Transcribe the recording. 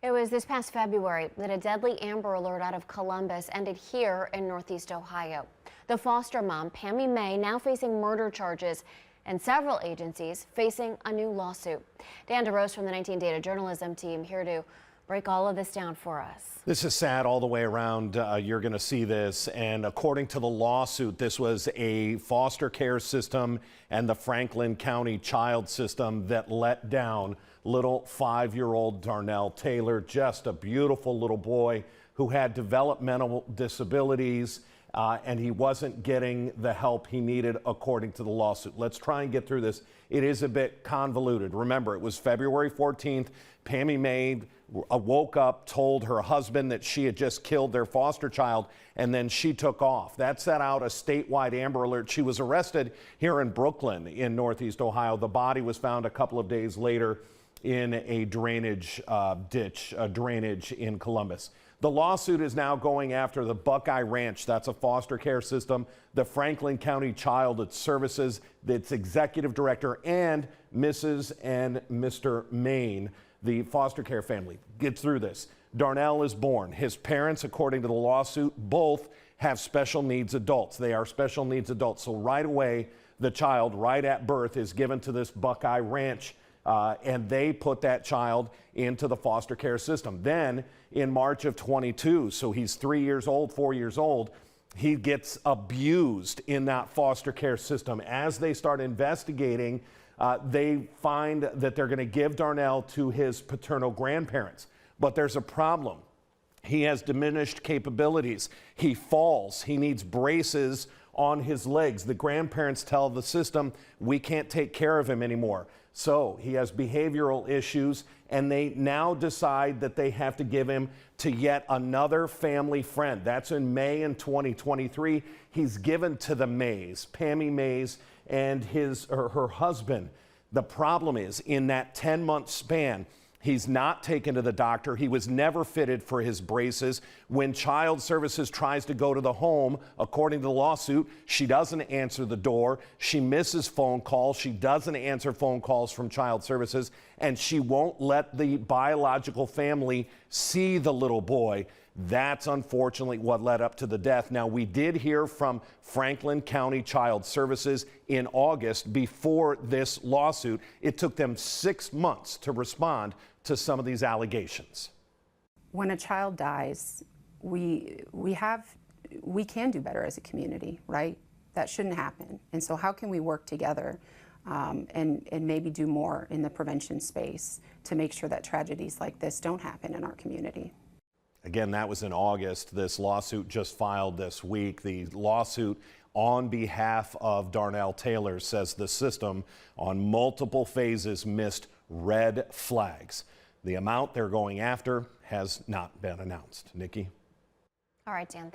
It was this past February that a deadly Amber Alert out of Columbus ended here in Northeast Ohio. The foster mom, Pammy May, now facing murder charges, and several agencies facing a new lawsuit. Dan DeRose from the 19 Data Journalism team here to break all of this down for us. This is sad all the way around. You're going to see this. And according to the lawsuit, this was a foster care system and the Franklin County child system that let down little 5-year-old Darnell Taylor, just a beautiful little boy who had developmental disabilities, and he wasn't getting the help he needed according to the lawsuit. Let's try and get through this. It is a bit convoluted. Remember, it was February 14th. Pammy May woke up, told her husband that she had just killed their foster child, and then she took off. That set out a statewide Amber Alert. She was arrested here in Brooklyn in Northeast Ohio. The body was found a couple of days later in a drainage ditch, drainage in Columbus. The lawsuit is now going after the Buckeye Ranch. That's a foster care system, the Franklin County Child Services, its executive director, and Mrs. and Mr. Maine, the foster care family. Get through this. Darnell is born. His parents, according to the lawsuit, both have special needs adults. They are special needs adults. So right away, the child, right at birth, is given to this Buckeye Ranch, and they put that child into the foster care system. Then in March of 22, so he's 3 years old, 4 years old, he gets abused in that foster care system. As they start investigating, they find that they're going to give Darnell to his paternal grandparents. But there's a problem. He has diminished capabilities. He falls. He needs braces on his legs. The grandparents tell the system, we can't take care of him anymore. So he has behavioral issues, and they now decide that they have to give him to yet another family friend. That's in May in 2023. He's given to the Mays, Pammy Mays, and her husband. The problem is, in that 10-month span, he's not taken to the doctor. He was never fitted for his braces. When Child Services tries to go to the home, according to the lawsuit, she doesn't answer the door. She misses phone calls. She doesn't answer phone calls from Child Services, and she won't let the biological family see the little boy. That's unfortunately what led up to the death. Now, we did hear from Franklin County Child Services in August before this lawsuit. It took them 6 months to respond to some of these allegations. When a child dies, we can do better as a community, right? That shouldn't happen. And so how can we work together and maybe do more in the prevention space to make sure that tragedies like this don't happen in our community? Again, that was in August. This lawsuit just filed this week. The lawsuit on behalf of Darnell Taylor says the system on multiple phases missed red flags. The amount they're going after has not been announced. Nikki? All right, Dan.